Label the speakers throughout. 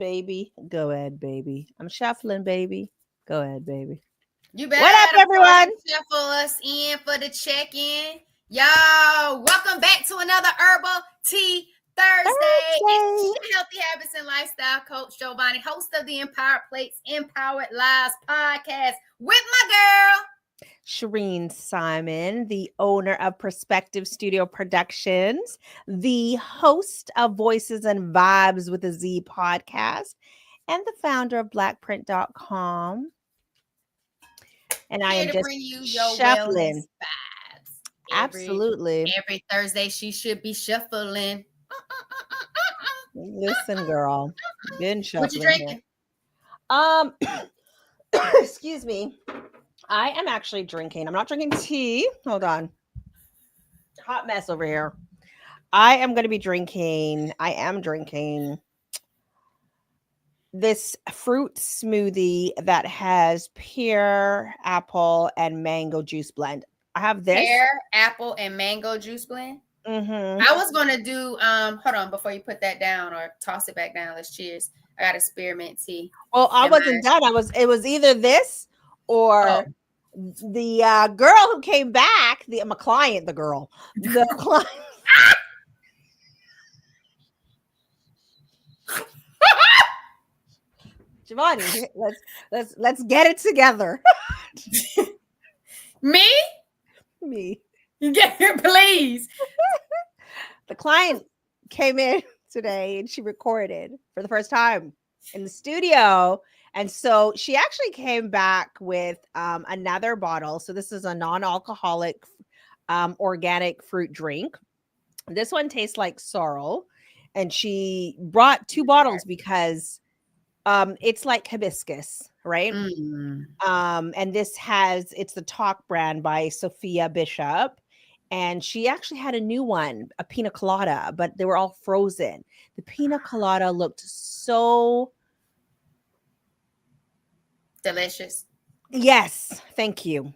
Speaker 1: baby. Go ahead, baby. I'm shuffling, baby. Go ahead, baby.
Speaker 2: You better
Speaker 1: What up,
Speaker 2: have the
Speaker 1: everyone?
Speaker 2: person shuffle us in for the check-in. Y'all, welcome back to another Herbal Tea Thursday. It's Healthy Habits and Lifestyle Coach Giovanni, host of the Empowered Plates, Empowered Lives podcast with my girl,
Speaker 1: Shireen Simon, the owner of Perspective Studio Productions, the host of Voices and Vibes with a Z podcast, and the founder of blackprint.com. And I
Speaker 2: here
Speaker 1: am
Speaker 2: to
Speaker 1: just
Speaker 2: bring you your
Speaker 1: shuffling.
Speaker 2: wellness vibes.
Speaker 1: Absolutely.
Speaker 2: Every Thursday, she should be shuffling.
Speaker 1: Listen, girl. Been shuffling.
Speaker 2: What you drinking?
Speaker 1: Excuse me. I am actually drinking. I'm not drinking tea. Hold on. Hot mess over here. I am drinking this fruit smoothie that has pear, apple, and mango juice blend. I have this.
Speaker 2: Pear, apple, and mango juice blend.
Speaker 1: Mm-hmm.
Speaker 2: I was gonna do hold on before you put that down or toss it back down. Let's cheers. I got a spearmint tea.
Speaker 1: Well, I wasn't done. It was either this or the girl who came back, my client, the client. Giovanni, let's get it together.
Speaker 2: Me? Get here, please.
Speaker 1: The client came in today and she recorded for the first time in the studio. And so she actually came back with another bottle. So this is a non-alcoholic organic fruit drink. This one tastes like sorrel. And she brought 2 bottles because it's like hibiscus, right? And it's the Talk brand by Sophia Bishop. And she actually had a new one, a pina colada, but they were all frozen. The pina colada looked so
Speaker 2: delicious.
Speaker 1: Yes, thank you.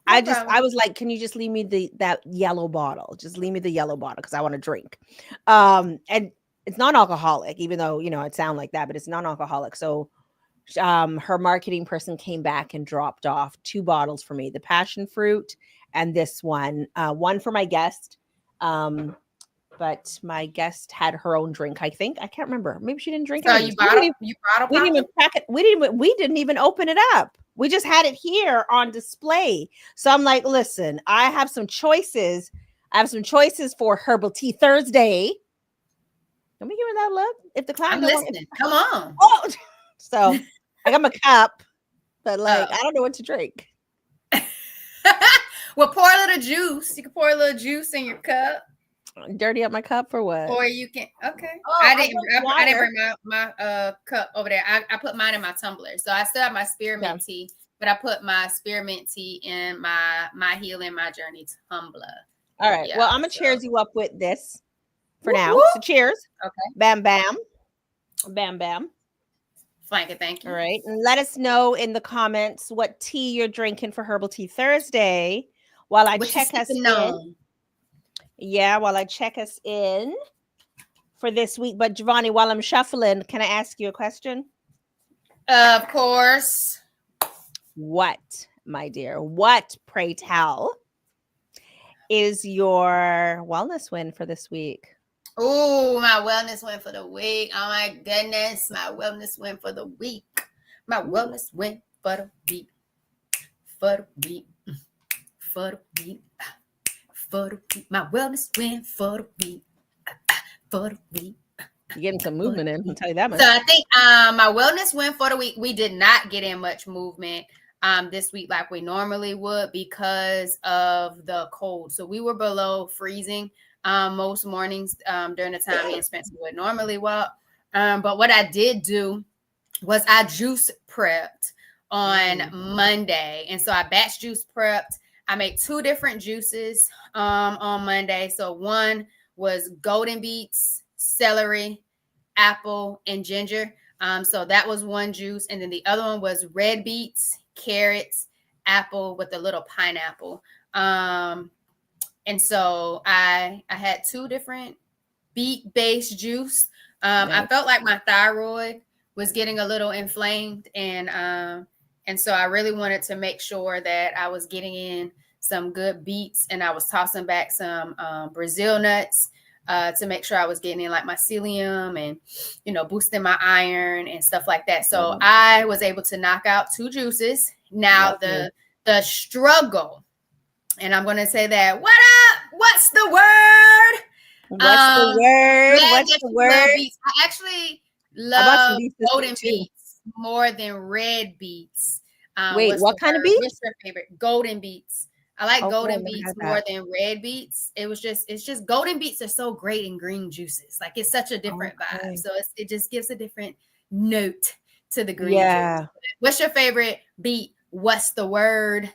Speaker 1: I was like, can you just leave me that yellow bottle? Just leave me the yellow bottle because I want to drink. And it's non-alcoholic, even though it sounds like that, but it's non-alcoholic. So her marketing person came back and dropped off 2 bottles for me, the passion fruit and this one for my guest. But my guest had her own drink, I think. I can't remember. Maybe she didn't drink it.
Speaker 2: You brought it.
Speaker 1: We didn't even crack it. We didn't even open it up. We just had it here on display. So I'm like, listen, I have some choices. For Herbal Tea Thursday. Don't be giving that look. If the client,
Speaker 2: I'm listening. Come on.
Speaker 1: Oh, so I got my cup, but I don't know what to drink.
Speaker 2: Well, pour a little juice. You can pour a little juice in your cup.
Speaker 1: Dirty up my cup for what?
Speaker 2: Or you can. Okay. I didn't bring my cup over there. I put mine in my tumbler. So I still have my spearmint tea, but I put my spearmint tea in my Healing My Journey tumbler.
Speaker 1: All right. Yeah, well, I'm gonna cheers you up with this for now. So cheers.
Speaker 2: Okay.
Speaker 1: Bam, bam. Bam, bam.
Speaker 2: Thank you.
Speaker 1: All right. And let us know in the comments what tea you're drinking for Herbal Tea Thursday while I check us in. Yeah, while I check us in for this week. But Giovanni, while I'm shuffling, can I ask you a question?
Speaker 2: Of course.
Speaker 1: What, my dear? What, pray tell, is your wellness win for this week?
Speaker 2: Oh, my wellness win for the week. Oh, my goodness. My wellness win for the week. My wellness win for the week. For the week. For the week. For the week. My wellness win for the week. For the week.
Speaker 1: You're getting some movement in, I'll tell you that much.
Speaker 2: So I think my wellness win for the week, we did not get in much movement this week like we normally would because of the cold. So we were below freezing most mornings during the time me and Spencer would normally walk. But what I did do was I juice prepped on Monday. And so I batch juice prepped. I made 2 different juices on Monday. So one was golden beets, celery, apple, and ginger. So that was one juice. And then the other one was red beets, carrots, apple with a little pineapple. And so I had 2 different beet-based juice. I felt like my thyroid was getting a little inflamed, and so I really wanted to make sure that I was getting in some good beets, and I was tossing back some Brazil nuts to make sure I was getting in like my psyllium and, you know, boosting my iron and stuff like that. So I was able to knock out 2 juices. Now the struggle, and I'm going to say that, what up? What's the word?
Speaker 1: What's the word? What's the word?
Speaker 2: Beets. I actually love golden beets more than red beets.
Speaker 1: Wait, what kind of beets?
Speaker 2: What's your favorite? Golden beets. I like golden beets more than red beets. It's just golden beets are so great in green juices. Like, it's such a different vibe. So it just gives a different note to the green juice. What's your favorite beet? What's the word?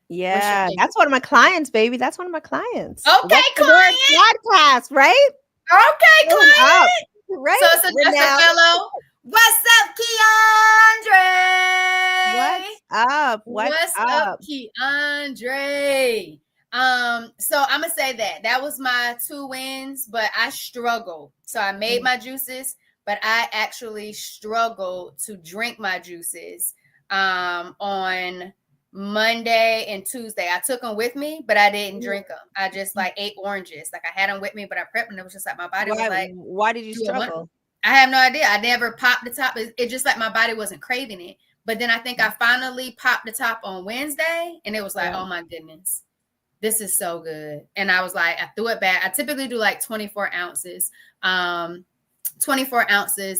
Speaker 1: Yeah, that's one of my clients, baby. That's one of my clients.
Speaker 2: Okay, client.
Speaker 1: Podcast, right?
Speaker 2: Okay, client.
Speaker 1: Right.
Speaker 2: So it's a just a fellow. What's up, Keandre?
Speaker 1: What's up? What's up,
Speaker 2: Keandre? So I'm gonna say that was my 2 wins, but I struggled. So I made my juices, but I actually struggled to drink my juices on Monday and Tuesday. I took them with me, but I didn't drink them. I just like ate oranges. Like, I had them with me, but I prepped them. It was just like my body was like,
Speaker 1: why did you struggle?
Speaker 2: I have no idea. I never popped the top. It just like my body wasn't craving it. But then I think I finally popped the top on Wednesday, and it was like, oh my goodness, this is so good. And I was like, I threw it back. I typically do like 24 ounces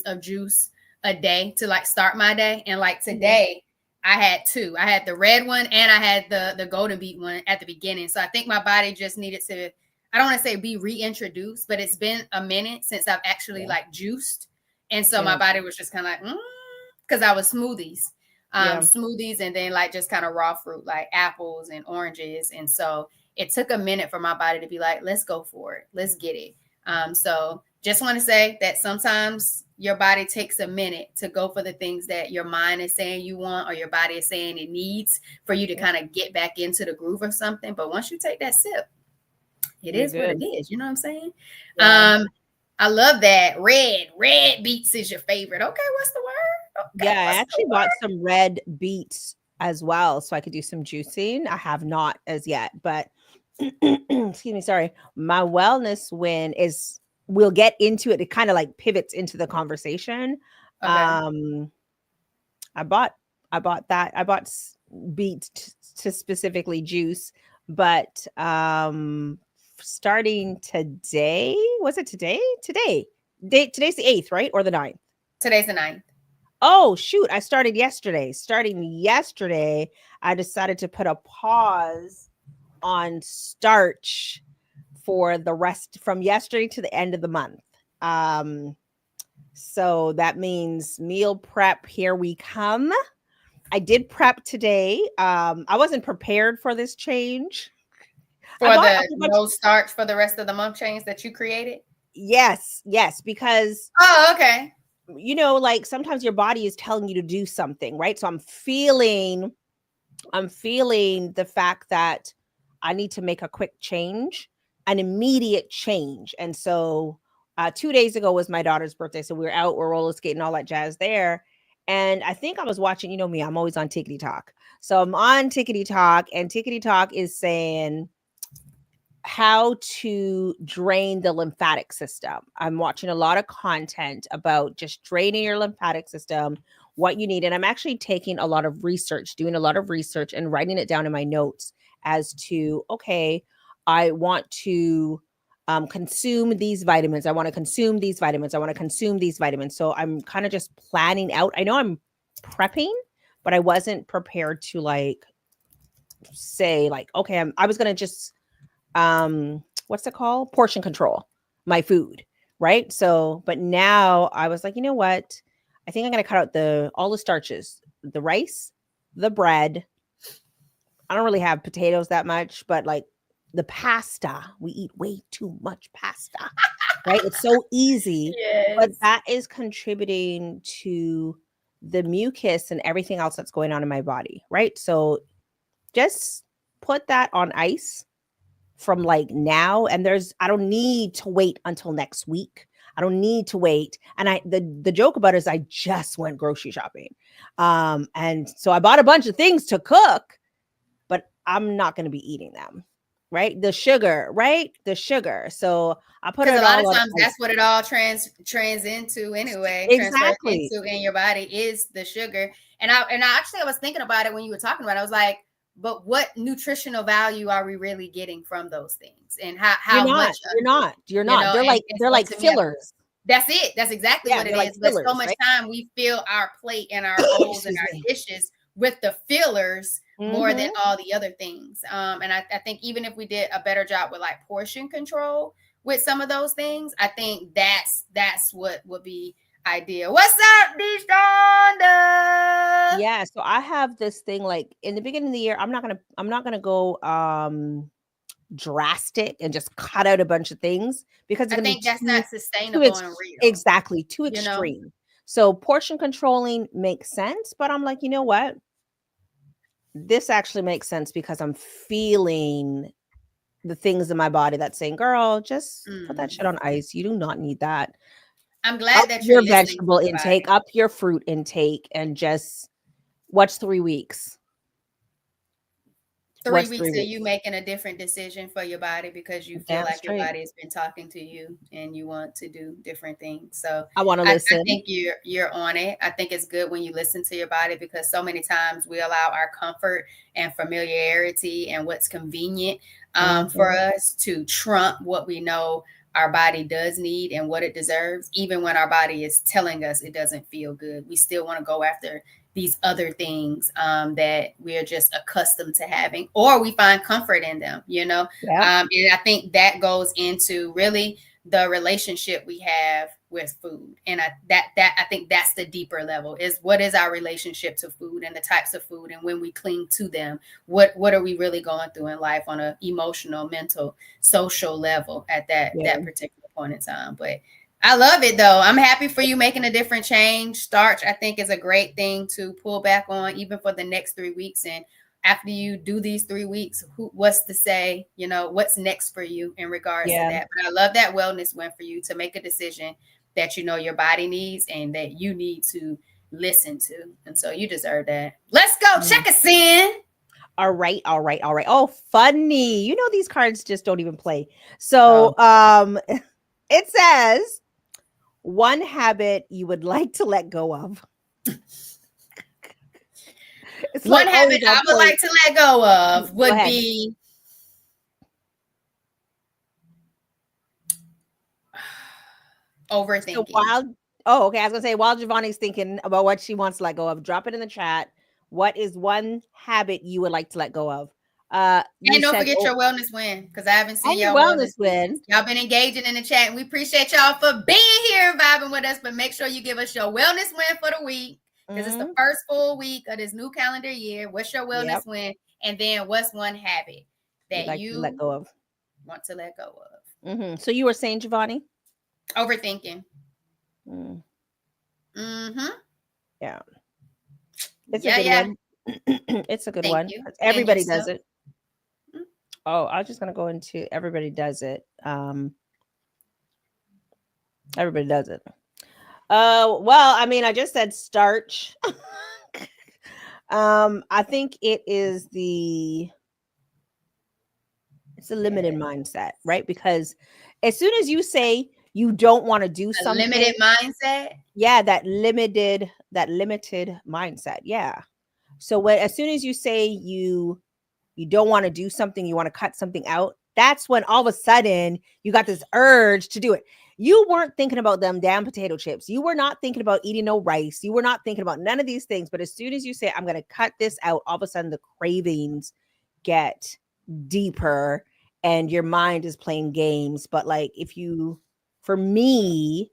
Speaker 2: of juice a day to like start my day. And like today, I had 2. I had the red one and I had the golden beet one at the beginning. So I think my body just needed to, I don't want to say be reintroduced, but it's been a minute since I've actually like juiced. And so my body was just kind of like, because I was smoothies and then like just kind of raw fruit, like apples and oranges. And so it took a minute for my body to be like, let's go for it. Let's get it. So just want to say that sometimes your body takes a minute to go for the things that your mind is saying you want, or your body is saying it needs for you to kind of get back into the groove of something. But once you take that sip, it is what it is. You know what I'm saying? Yeah. I love that. Red beets is your favorite. Okay, what's the word? Okay,
Speaker 1: I actually bought some red beets as well, so I could do some juicing. I have not as yet, but excuse me, sorry. My wellness win is, we'll get into it. It kind of like pivots into the conversation. Okay. I bought beets to specifically juice, but starting today, was it today? Today's the 8th, right? Or the 9th?
Speaker 2: Today's the 9th.
Speaker 1: Oh, shoot. I started yesterday. Starting yesterday, I decided to put a pause on starch for the rest from yesterday to the end of the month. So that means meal prep. Here we come. I did prep today. I wasn't prepared for this change.
Speaker 2: For the no starch for the rest of the month change that you created?
Speaker 1: Yes, because
Speaker 2: okay.
Speaker 1: You know, like sometimes your body is telling you to do something, right? So I'm feeling the fact that I need to make a quick change, an immediate change. And so 2 days ago was my daughter's birthday. So we were out, we're roller skating, all that jazz there. And I think I was watching, you know me, I'm always on Tickety Talk. So I'm on Tickety Talk, and Tickety Talk is saying how to drain the lymphatic system. I'm watching a lot of content about just draining your lymphatic system, what you need. And I'm actually taking a lot of research, doing a lot of research and writing it down in my notes as to, okay, I want to consume these vitamins. I want to consume these vitamins. I want to consume these vitamins. So I'm kind of just planning out. I know I'm prepping, but I wasn't prepared to like say like, okay, I was going to just what's it called? Portion control my food, right? So, but now I was like, you know what? I think I'm going to cut out all the starches, the rice, the bread. I don't really have potatoes that much, but like the pasta, we eat way too much pasta, right? It's so easy, but that is contributing to the mucus and everything else that's going on in my body, right? So just put that on ice from like now, and I don't need to wait until next week. I don't need to wait. And the joke about it is I just went grocery shopping. And so I bought a bunch of things to cook, but I'm not going to be eating them. Right? The sugar, right? The sugar. So I put
Speaker 2: Because a
Speaker 1: it
Speaker 2: lot of
Speaker 1: all on
Speaker 2: times
Speaker 1: ice.
Speaker 2: that's what it all trans into anyway, transfers
Speaker 1: Exactly.
Speaker 2: into in your body is the sugar. And I was thinking about it when you were talking about it. I was like, but what nutritional value are we really getting from those things? And
Speaker 1: You're
Speaker 2: how
Speaker 1: not.
Speaker 2: much
Speaker 1: You're not. You're not. They're
Speaker 2: and
Speaker 1: they're
Speaker 2: so
Speaker 1: like
Speaker 2: to me,
Speaker 1: fillers.
Speaker 2: that's it. That's exactly
Speaker 1: Yeah,
Speaker 2: what it
Speaker 1: they're like
Speaker 2: is. But so
Speaker 1: fillers,
Speaker 2: much
Speaker 1: right?
Speaker 2: time we fill our plate and our bowls and
Speaker 1: Excuse
Speaker 2: our
Speaker 1: me.
Speaker 2: dishes with the fillers more than
Speaker 1: Mhm.
Speaker 2: all the other things. And I think even if we did a better job with like portion control with some of those things, I think that's what would be ideal. What's up, Deshaunda?
Speaker 1: Yeah, so I have this thing like in the beginning of the year, I'm not gonna go drastic and just cut out a bunch of things because it's
Speaker 2: I
Speaker 1: gonna be
Speaker 2: think that's
Speaker 1: too
Speaker 2: not sustainable and real,
Speaker 1: exactly too
Speaker 2: you know?
Speaker 1: extreme. So portion controlling makes sense, but I'm like, you know what? This actually makes sense because I'm feeling the things in my body that's saying, girl, just put that shit
Speaker 2: Mm.
Speaker 1: on ice. You do not need that.
Speaker 2: I'm
Speaker 1: Up
Speaker 2: glad that you're
Speaker 1: your
Speaker 2: listening to
Speaker 1: vegetable
Speaker 2: your body.
Speaker 1: intake, up your fruit intake, and just what's 3 weeks?
Speaker 2: 3
Speaker 1: What's
Speaker 2: weeks
Speaker 1: 3
Speaker 2: of
Speaker 1: weeks?
Speaker 2: you making a different decision for your body because you feel
Speaker 1: Damn
Speaker 2: like your
Speaker 1: straight.
Speaker 2: body has been talking to you and you want to do different things. So
Speaker 1: I wanna
Speaker 2: I
Speaker 1: listen.
Speaker 2: think you're on it. I think it's good when you listen to your body because so many times we allow our comfort and familiarity and what's convenient for
Speaker 1: Mhm.
Speaker 2: us to trump what we know our body does need and what it deserves. Even when our body is telling us it doesn't feel good, we still want to go after these other things that we're just accustomed to having, or we find comfort in them, you know.
Speaker 1: Yep.
Speaker 2: And I think that goes into really the relationship we have with food, and I think that's the deeper level is what is our relationship to food and the types of food, and when we cling to them, what are we really going through in life on an emotional, mental, social level at that
Speaker 1: Yeah.
Speaker 2: particular point in time. But I love it though. I'm happy for you making a different change. Starch, I think, is a great thing to pull back on, even for the next 3 weeks. And after you do these 3 weeks, what's to say, you know, what's next for you in regards to
Speaker 1: Yeah.
Speaker 2: that? But I love that wellness win for you to make a decision that you know your body needs and that you need to listen to. And so you deserve that. Let's go.
Speaker 1: Mm.
Speaker 2: Check us in.
Speaker 1: All right, all right, all right. Oh, funny. You know these cards just don't even play.
Speaker 2: Oh,
Speaker 1: So, it says one habit you would like to let go of. It's
Speaker 2: one
Speaker 1: like
Speaker 2: habit
Speaker 1: always
Speaker 2: I
Speaker 1: on
Speaker 2: would
Speaker 1: point.
Speaker 2: like to let go of
Speaker 1: Go
Speaker 2: would
Speaker 1: ahead.
Speaker 2: be
Speaker 1: So
Speaker 2: overthinking.
Speaker 1: while okay, I was gonna say while Giovanni's thinking about what she wants to let go of, drop it in the chat. What is one habit you would like to let go of? You
Speaker 2: And don't
Speaker 1: said
Speaker 2: forget
Speaker 1: oh,
Speaker 2: your wellness win because I haven't seen
Speaker 1: and your
Speaker 2: y'all wellness
Speaker 1: wellness
Speaker 2: wins.
Speaker 1: win.
Speaker 2: Y'all been engaging in the chat, and we appreciate y'all for being here and vibing with us. But make sure you give us your wellness win for the week because it's the
Speaker 1: Mm,
Speaker 2: first full week of this new calendar year. What's your
Speaker 1: yep,
Speaker 2: wellness win? And then what's one habit
Speaker 1: you'd
Speaker 2: that
Speaker 1: like to let
Speaker 2: you
Speaker 1: go of.
Speaker 2: want to let go of?
Speaker 1: So you were saying, Giovanni?
Speaker 2: Overthinking.
Speaker 1: Mm,
Speaker 2: Mm-hmm.
Speaker 1: yeah, it's a
Speaker 2: Yeah,
Speaker 1: good
Speaker 2: yeah.
Speaker 1: one. It's a good
Speaker 2: Thank
Speaker 1: one.
Speaker 2: you. And
Speaker 1: Everybody does
Speaker 2: yourself.
Speaker 1: it. Oh, I was just gonna go into everybody does it. Everybody does it. Well, I mean, I just said starch. I think it's a limited
Speaker 2: Yeah.
Speaker 1: mindset, right? Because as soon as you say you don't want to do
Speaker 2: A limited
Speaker 1: something,
Speaker 2: mindset.
Speaker 1: yeah, that limited mindset. Yeah. So when as soon as you say you don't want to do something, you want to cut something out, that's when all of a sudden you got this urge to do it. You weren't thinking about them damn potato chips. You were not thinking about eating no rice. You were not thinking about none of these things. But as soon as you say, I'm going to cut this out, all of a sudden the cravings get deeper and your mind is playing games. But like, for me,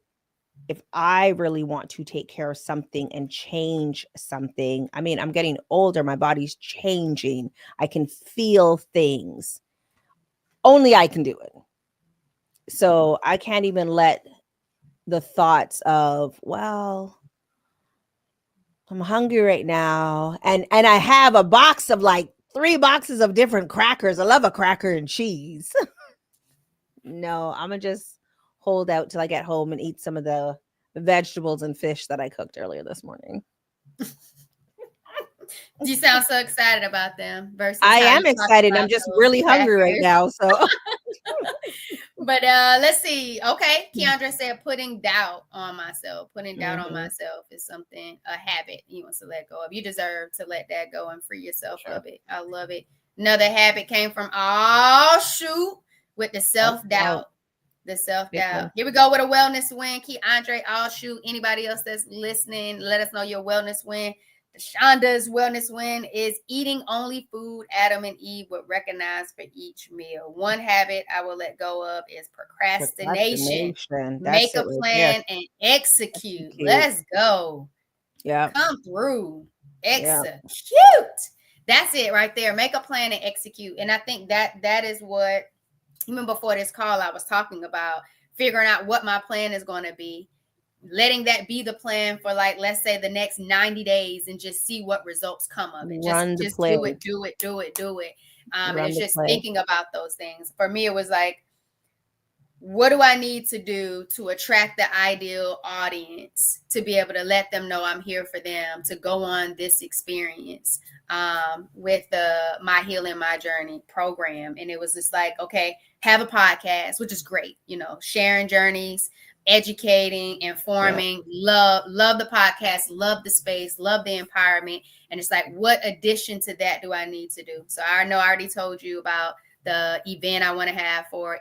Speaker 1: if I really want to take care of something and change something, I mean, I'm getting older, my body's changing. I can feel things. Only I can do it. So I can't even let the thoughts of, well, I'm hungry right now and I have a box of like 3 boxes of different crackers. I love a cracker and cheese. No, I'm gonna just hold out till I get home and eat some of the vegetables and fish that I cooked earlier this morning.
Speaker 2: You sound so excited about them versus
Speaker 1: I
Speaker 2: how
Speaker 1: am
Speaker 2: you talk
Speaker 1: excited. I'm
Speaker 2: about
Speaker 1: just
Speaker 2: those
Speaker 1: really hungry right
Speaker 2: crackers.
Speaker 1: now. So
Speaker 2: But let's see. Okay, Keandra said putting doubt on myself. Putting doubt on
Speaker 1: Mhm.
Speaker 2: myself is something, a habit he wants to let go of. You deserve to let that go and free yourself
Speaker 1: Sure.
Speaker 2: of it. I love it. Another habit came from shoot with the self-doubt. The self-doubt. Here we go with a wellness win. Keandre, shoot. Anybody else that's listening, let us know your wellness win. Shonda's wellness win is eating only food Adam and Eve would recognize for each meal. One habit I will let go of is procrastination. Make
Speaker 1: That's
Speaker 2: a
Speaker 1: it right there.
Speaker 2: plan and execute.
Speaker 1: Execute.
Speaker 2: Let's go.
Speaker 1: Yeah.
Speaker 2: Come through.
Speaker 1: Yeah.
Speaker 2: Execute. That's it right there. Make a plan and execute. And I think that is what, even before this call, I was talking about figuring out what my plan is going to be. Letting that be the plan for, like, let's say the next 90 days and just see what results come of it. Just do it. And it's just thinking about those things. For me, it was like, what do I need to do to attract the ideal audience to be able to let them know I'm here for them, to go on this experience with the My Healing, My Journey program. And it was just like, okay, have a podcast, which is great, sharing journeys, educating, informing. Love the podcast, love the space, love the empowerment. And it's like, what addition to that do I need to do? So I know I already told you about the event I want to have for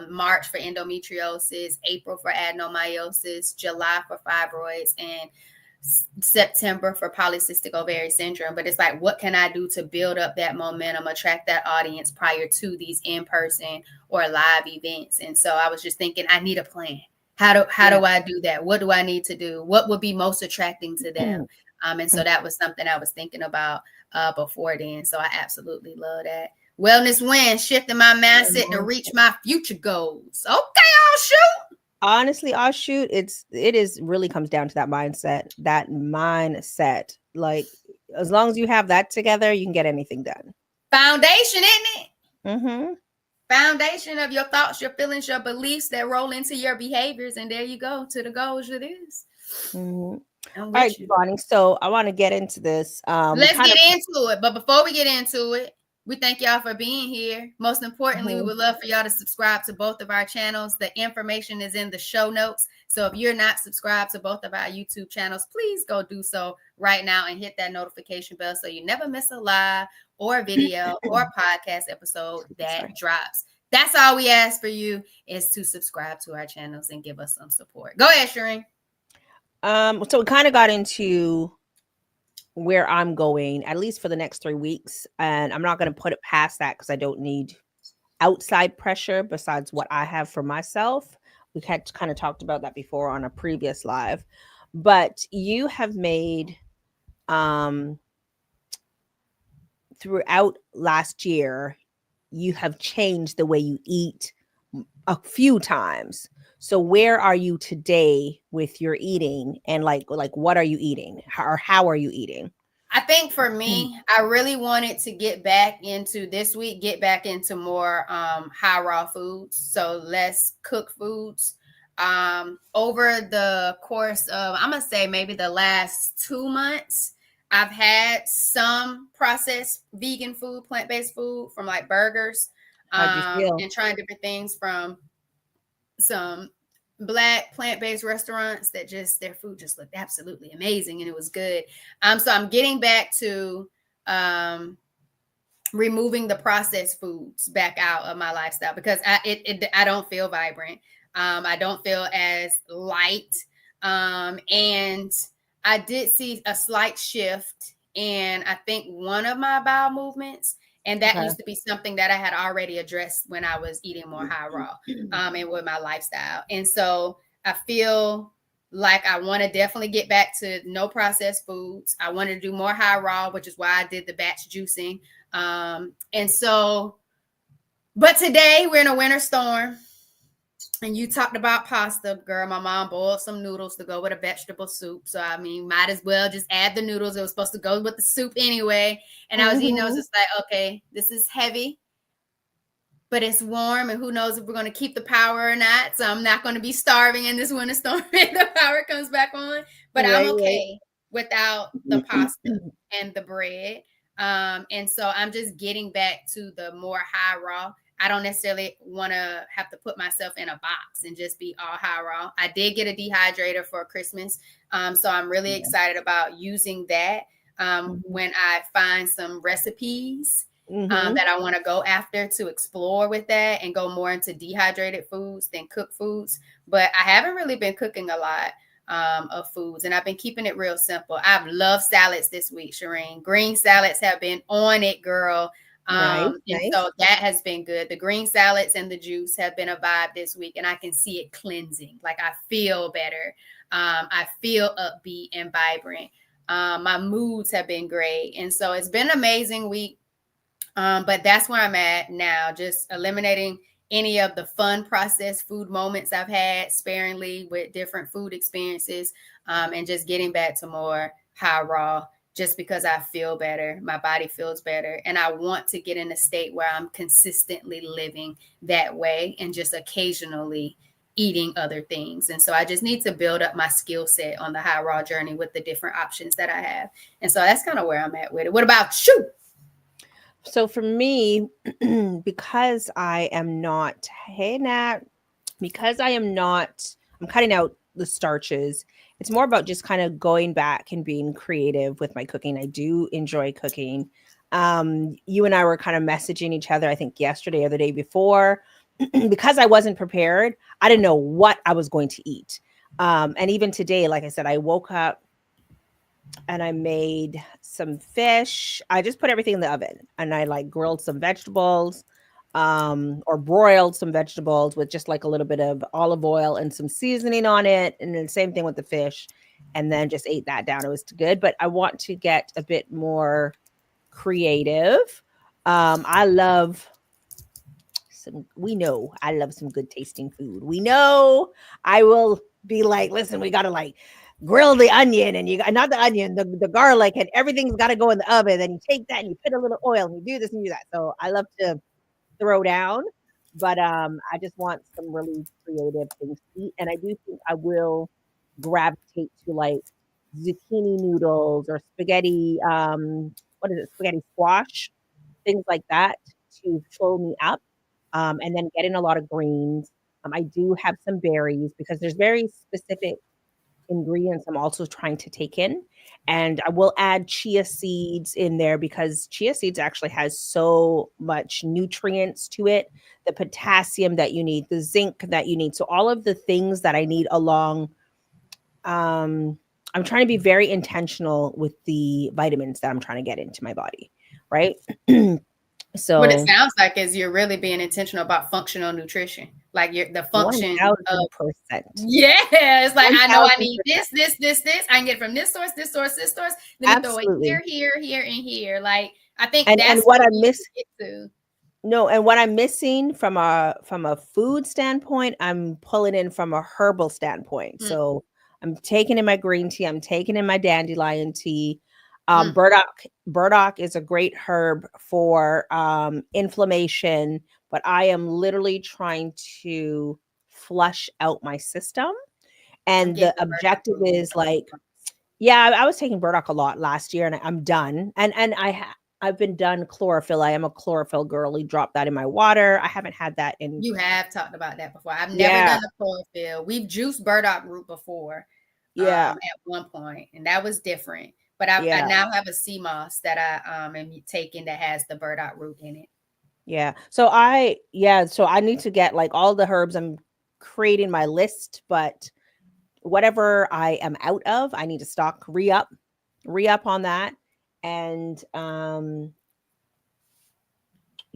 Speaker 2: March for endometriosis, April for adenomyosis, July for fibroids, and September for polycystic ovarian syndrome. But it's like, what can I do to build up that momentum, attract that audience prior to these in-person or live events? And so I was just thinking, I need a plan. How do I do that? What do I need to do? What would be most attracting to them? And so that was something I was thinking about before then. So I absolutely love that. Wellness win, shifting my mindset to reach my future goals. Okay, I'll shoot.
Speaker 1: Honestly, I'll shoot. It is really comes down to that mindset. Like, as long as you have that together, you can get anything done.
Speaker 2: Foundation, isn't it?
Speaker 1: Mm-hmm.
Speaker 2: Foundation of your thoughts, your feelings, your beliefs that roll into your behaviors. And there you go to the goals it is.
Speaker 1: Mm-hmm. All right, Bonnie. So I want to get into this.
Speaker 2: Let's get into it. But before we get into it, we thank y'all for being here. Most importantly, we would love for y'all to subscribe to both of our channels. The information is in the show notes. So if you're not subscribed to both of our YouTube channels, please go do so right now and hit that notification bell so you never miss a live or video or podcast episode that drops. That's all we ask for you, is to subscribe to our channels and give us some support. Go ahead, Shireen.
Speaker 1: So we kind of got into where I'm going, at least for the next 3 weeks. And I'm not going to put it past that because I don't need outside pressure besides what I have for myself. We had kind of talked about that before on a previous live. But you have made, throughout last year, you have changed the way you eat a few times. So where are you today with your eating, and like what are you eating, or how are you eating?
Speaker 2: I think for me, I really wanted to get back into more high raw foods, so less cooked foods. Over the course of, I'm gonna say maybe the last 2 months, I've had some processed vegan food, plant-based food, from like burgers, and trying different things from some Black plant-based restaurants that just, their food just looked absolutely amazing and it was good. So I'm getting back to removing the processed foods back out of my lifestyle because I don't feel vibrant. I don't feel as light. And I did see a slight shift in, I think, one of my bowel movements. And that used to be something that I had already addressed when I was eating more high raw and with my lifestyle. And so I feel like I want to definitely get back to no processed foods. I want to do more high raw, which is why I did the batch juicing. And so, but today we're in a winter storm. And you talked about pasta, girl. My mom boiled some noodles to go with a vegetable soup. So, I mean, might as well just add the noodles. It was supposed to go with the soup anyway. And I was eating, I was just like, okay, this is heavy. but it's warm, and who knows if we're going to keep the power or not. So I'm not going to be starving in this winter storm if the power comes back on. But I'm
Speaker 1: Right, right.
Speaker 2: okay without the pasta and the bread. And so I'm just getting back to the more high raw. I don't necessarily want to have to put myself in a box and just be all high raw. I did get a dehydrator for Christmas. So I'm really
Speaker 1: Yeah.
Speaker 2: excited about using that when I find some recipes that I want to go after to explore with that and go more into dehydrated foods than cooked foods. But I haven't really been cooking a lot of foods, and I've been keeping it real simple. I've loved salads this week, Shireen. Green salads have been on it, girl.
Speaker 1: Nice,
Speaker 2: And
Speaker 1: nice.
Speaker 2: so that has been good. The green salads and the juice have been a vibe this week, and I can see it cleansing. Like I feel better. I feel upbeat and vibrant. My moods have been great. And so it's been an amazing week. But that's where I'm at now, just eliminating any of the fun processed food moments I've had sparingly with different food experiences, and just getting back to more high raw just because I feel better. My body feels better. And I want to get in a state where I'm consistently living that way and just occasionally eating other things. And so I just need to build up my skill set on the high raw journey with the different options that I have. And so that's kind of where I'm at with it. What about you?
Speaker 1: So for me, because I am not, hey Nat, because I am not, I'm cutting out the starches. It's more about just kind of going back and being creative with my cooking. I do enjoy cooking. You and I were kind of messaging each other, I think yesterday or the day before, because I wasn't prepared. I didn't know what I was going to eat. And even today, like I said, I woke up and I made some fish. I just put everything in the oven and I like grilled some vegetables, or broiled some vegetables with just like a little bit of olive oil and some seasoning on it. And then same thing with the fish. And then just ate that down. It was good, but I want to get a bit more creative. I love we know I love some good tasting food. We know I will be like, listen, we gotta like grill the onion and you got not the onion, the garlic, and everything's gotta go in the oven. And you take that and you put a little oil and you do this and do that. So I love to throw down, but I just want some really creative things to eat. And I do think I will gravitate to like zucchini noodles or spaghetti, what is it, spaghetti squash, things like that to fill me up. And then get in a lot of greens. I do have some berries because there's very specific ingredients I'm also trying to take in. And I will add chia seeds in there because chia seeds actually has so much nutrients to it, the potassium that you need, the zinc that you need. So all of the things that I need along, I'm trying to be very intentional with the vitamins that I'm trying to get into my body, right?
Speaker 2: What it
Speaker 1: So
Speaker 2: sounds like is you're really being intentional about functional nutrition, like the function of
Speaker 1: 1000%.
Speaker 2: yeah. It's like I know I need
Speaker 1: 1000%.
Speaker 2: this. I can get it from this source, this source, this source. Let me throw it
Speaker 1: Absolutely.
Speaker 2: here, and here. Like I think
Speaker 1: And
Speaker 2: that's
Speaker 1: what
Speaker 2: what
Speaker 1: I
Speaker 2: we need
Speaker 1: miss
Speaker 2: to get to.
Speaker 1: no, and what I'm missing from a food standpoint, I'm pulling in from a herbal standpoint.
Speaker 2: Mm,
Speaker 1: So I'm taking in my green tea, I'm taking in my dandelion tea.
Speaker 2: mm.
Speaker 1: Burdock is a great herb for inflammation, but I am literally trying to flush out my system.
Speaker 2: I'm
Speaker 1: And
Speaker 2: getting
Speaker 1: the
Speaker 2: the burdock
Speaker 1: objective
Speaker 2: root.
Speaker 1: is like, yeah, I was taking burdock a lot last year, and I'm done. And I've been done chlorophyll. I am a chlorophyll girly. Drop that in my water. I haven't had that in
Speaker 2: You have talked about that before. I've never
Speaker 1: yeah,
Speaker 2: done the chlorophyll. We've juiced burdock root before,
Speaker 1: yeah,
Speaker 2: at one point, and that was different. But I
Speaker 1: yeah,
Speaker 2: now have a sea moss that I am taking that has the burdock root in it.
Speaker 1: yeah. So I need to get like all the herbs. I'm creating my list, but whatever I am out of, I need to stock re up on that, and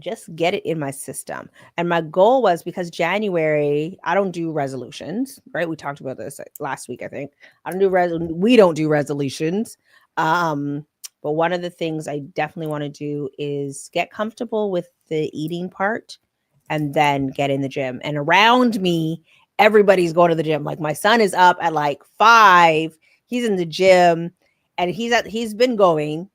Speaker 1: just get it in my system. And my goal was because January, I don't do resolutions, right? We talked about this last week, I think. I don't do we don't do resolutions. Um, but one of the things I definitely want to do is get comfortable with the eating part and then get in the gym. And around me, everybody's going to the gym. Like my son is up at like 5, he's in the gym and he's been going.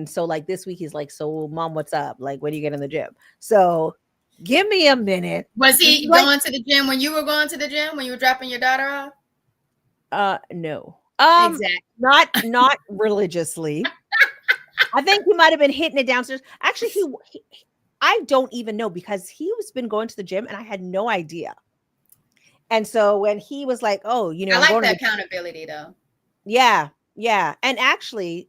Speaker 1: So like this week, he's like, so mom, what's up? Like, when do you get in the gym? So Give me a minute.
Speaker 2: Was
Speaker 1: This is
Speaker 2: he
Speaker 1: like,
Speaker 2: going to the gym when you were going to the gym, when you were dropping your daughter off?
Speaker 1: no.
Speaker 2: Exactly.
Speaker 1: Not religiously. I think he might have been hitting it downstairs. Actually, I don't even know because he was been going to the gym and I had no idea. And so when he was like, "Oh,
Speaker 2: I
Speaker 1: I'm
Speaker 2: like
Speaker 1: going to
Speaker 2: the
Speaker 1: the,"
Speaker 2: accountability though.
Speaker 1: yeah, yeah. And actually,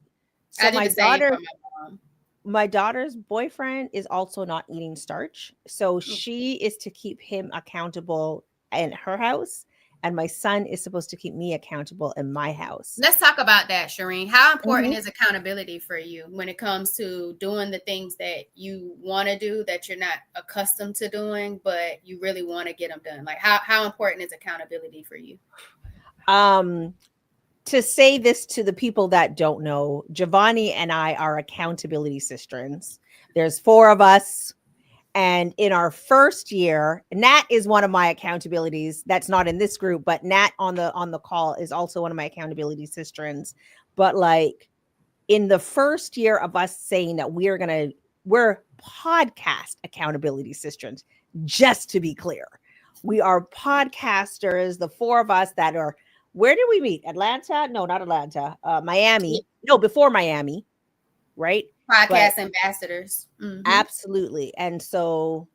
Speaker 2: I
Speaker 1: so
Speaker 2: do the same for my mom.
Speaker 1: my daughter's boyfriend is also not eating starch. So
Speaker 2: Mm.
Speaker 1: she is to keep him accountable in her house, and my son is supposed to keep me accountable in my house.
Speaker 2: Let's talk about that, Shireen. How important
Speaker 1: Mhm.
Speaker 2: is accountability for you when it comes to doing the things that you want to do that you're not accustomed to doing, but you really want to get them done? Like how important is accountability for you?
Speaker 1: Um, to say this to the people that don't know, Giovanni and I are accountability sisters. There's four of us. And in our first year, Nat is one of my accountabilities. That's not in this group, but Nat on the call is also one of my accountability sisters. But like in the first year of us saying that we're podcast accountability sisters, just to be clear. We are podcasters, the four of us that are, where did we meet? Atlanta? No, not Atlanta. Miami. No, before Miami, right? But
Speaker 2: Podcast ambassadors. Mm-hmm.
Speaker 1: absolutely. And so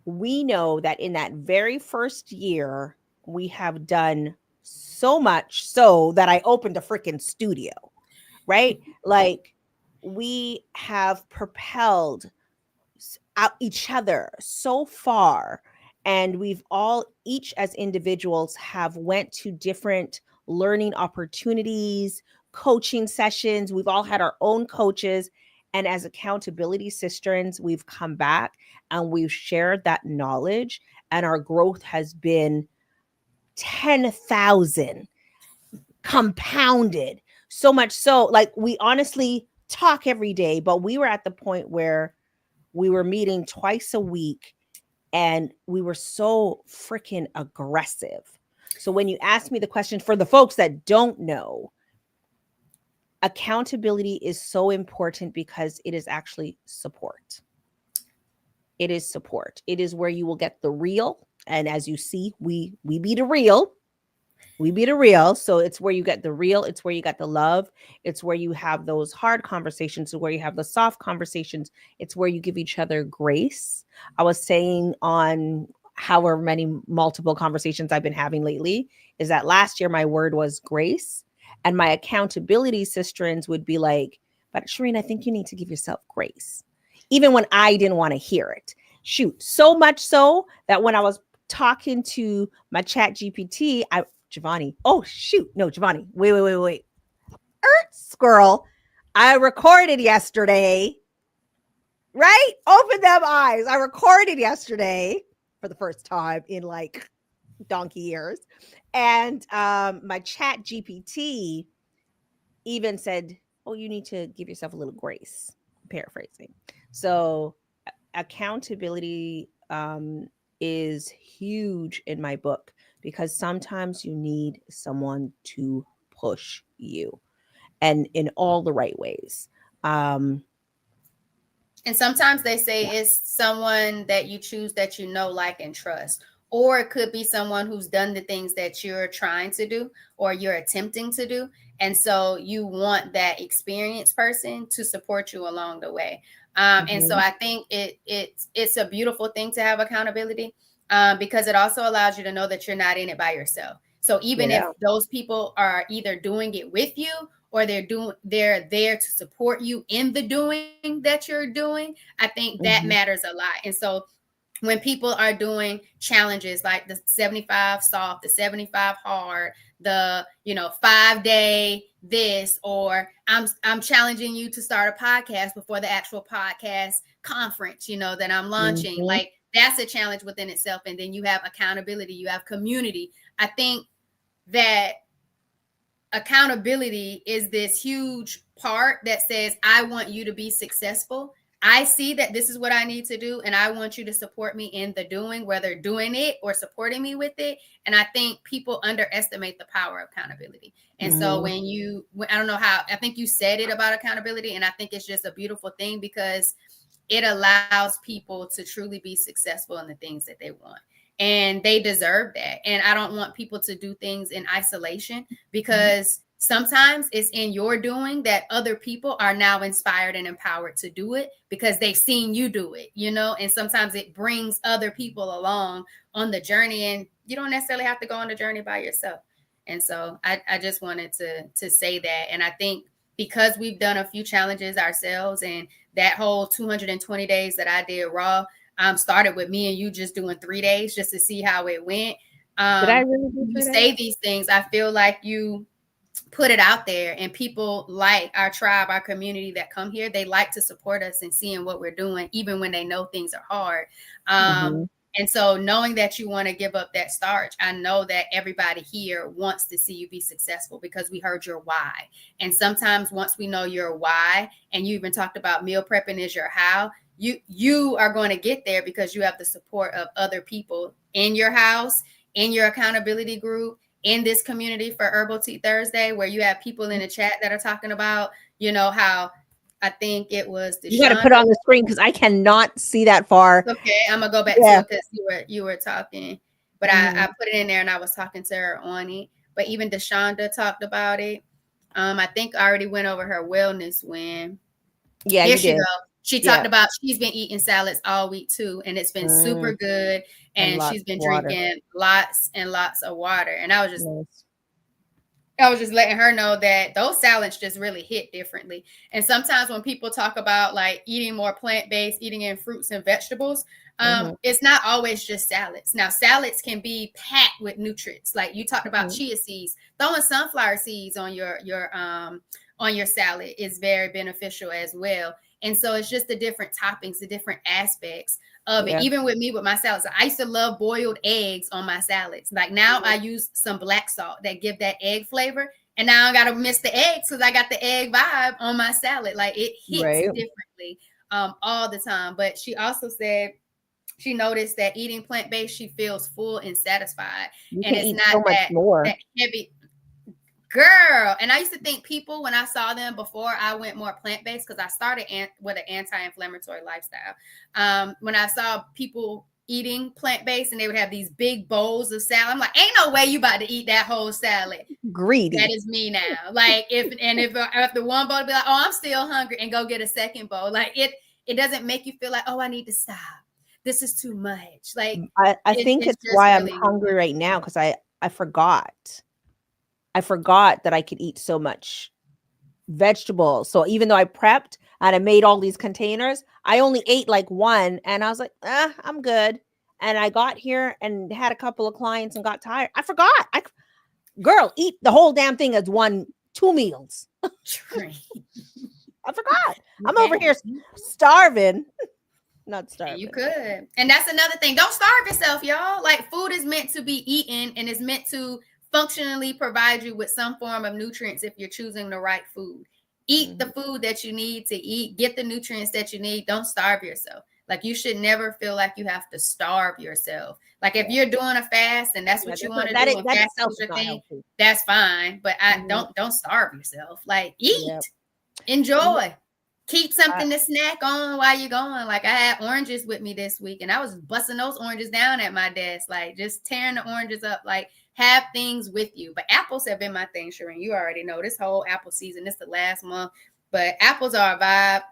Speaker 1: we know that in that very first year, we have done so much so that I opened a freaking studio, right? Like we have propelled out each other so far, and we've all each as individuals have went to different learning opportunities, coaching sessions. We've all had our own coaches, and as accountability sisters, we've come back and we've shared that knowledge, and our growth has been 10,000 compounded. So much so, like we honestly talk every day, but we were at the point where we were meeting twice a week and we were so freaking aggressive. So when you ask me the question, for the folks that don't know, accountability is so important because it is actually support. It is support. It is where you will get the real. And as you see, we be the real. We be the real. So it's where you get the real. It's where you got the love. It's where you have those hard conversations. Where you have the soft conversations. It's where you give each other grace. I was saying on however many multiple conversations I've been having lately is that last year my word was grace. And my accountability sisterins would be like, but Shireen, I think you need to give yourself grace. Even when I didn't want to hear it. Shoot. So much so that when I was talking to my chat GPT, Giovanni. Oh shoot. No, Giovanni. Wait. Squirrel. I recorded yesterday. Right? Open them eyes. I recorded yesterday for the first time in like donkey years. And my chat GPT even said, "Oh, you need to give yourself a little grace." Paraphrasing. So accountability is huge in my book because sometimes you need someone to push you and in all the right ways.
Speaker 2: And sometimes they say it's someone that you choose that you know, like, and trust. Or it could be someone who's done the things that you're trying to do or you're attempting to do. And so you want that experienced person to support you along the way. And so I think it's a beautiful thing to have accountability because it also allows you to know that you're not in it by yourself. So even if those people are either doing it with you or they're there to support you in the doing that you're doing, I think that matters a lot. And so when people are doing challenges like the 75 soft, the 75 hard, the 5-day this, or I'm challenging you to start a podcast before the actual podcast conference, that I'm launching. Like that's a challenge within itself. And then you have accountability, you have community. I think that accountability is this huge part that says, I want you to be successful. I see that this is what I need to do, and I want you to support me in the doing, whether doing it or supporting me with it. And I think people underestimate the power of accountability. And so I don't know how, I think you said it about accountability, and I think it's just a beautiful thing because it allows people to truly be successful in the things that they want. And they deserve that. And I don't want people to do things in isolation, because sometimes it's in your doing that other people are now inspired and empowered to do it because they've seen you do it, and sometimes it brings other people along on the journey, and you don't necessarily have to go on the journey by yourself. And so I just wanted to say that. And I think because we've done a few challenges ourselves, and that whole 220 days that I did raw started with me and you just doing 3 days just to see how it went.
Speaker 1: Did I really do
Speaker 2: You
Speaker 1: 3
Speaker 2: say
Speaker 1: days?
Speaker 2: these things, I feel like you put it out there, and people like our tribe, our community that come here, they like to support us and seeing what we're doing, even when they know things are hard. And so knowing that you want to give up that starch, I know that everybody here wants to see you be successful because we heard your why. And sometimes once we know your why, and you even talked about meal prepping is your how, you are going to get there because you have the support of other people in your house, in your accountability group, in this community for Herbal Tea Thursday, where you have people in the chat that are talking about, how I think it was
Speaker 1: You got to put it on the screen because I cannot see that far.
Speaker 2: Okay, I'm gonna go back to it because you were talking, but I put it in there and I was talking to her on it. But even Deshonda talked about it. I think I already went over her wellness win.
Speaker 1: Yeah,
Speaker 2: here
Speaker 1: you
Speaker 2: she
Speaker 1: did.
Speaker 2: go. She talked about she's been eating salads all week too, and it's been super good. And she's been drinking lots and lots of water. And I was just letting her know that those salads just really hit differently. And sometimes when people talk about like eating more plant-based, eating in fruits and vegetables, it's not always just salads. Now, salads can be packed with nutrients. Like you talked about chia seeds, throwing sunflower seeds on your salad is very beneficial as well. And so it's just the different toppings, the different aspects of it. Even with me, with my salads, I used to love boiled eggs on my salads. Like now I use some black salt that give that egg flavor. And now I got to miss the eggs because I got the egg vibe on my salad. Like it hits differently all the time. But she also said she noticed that eating plant-based, she feels full and satisfied. And it's not that heavy. Girl, and I used to think people, when I saw them before I went more plant-based, because I started with an anti-inflammatory lifestyle. When I saw people eating plant-based and they would have these big bowls of salad, I'm like, ain't no way you about to eat that whole salad.
Speaker 1: Greedy.
Speaker 2: That is me now. Like if the one bowl be like, oh, I'm still hungry, and go get a second bowl. Like it doesn't make you feel like, oh, I need to stop. This is too much. Like
Speaker 1: I think it's why really I'm hungry right now, because I forgot. I forgot that I could eat so much vegetables. So even though I prepped and I made all these containers, I only ate like one, and I was like, I'm good. And I got here and had a couple of clients and got tired. I forgot. Girl, eat the whole damn thing as 2 meals. I forgot. I'm over here starving. Not starving.
Speaker 2: You could. And that's another thing. Don't starve yourself, y'all. Like food is meant to be eaten and is meant to functionally provide you with some form of nutrients if you're choosing the right food. Eat the food that you need to eat. Get the nutrients that you need. Don't starve yourself. Like you should never feel like you have to starve yourself. Like if you're doing a fast and that's what you want to do, and fast is your thing, that's fine. But don't starve yourself. Like eat, enjoy. Keep something to snack on while you're going. Like I had oranges with me this week, and I was busting those oranges down at my desk, like just tearing the oranges up. Like have things with you. But apples have been my thing, Shireen. You already know this whole apple season. This is the last month, but apples are a vibe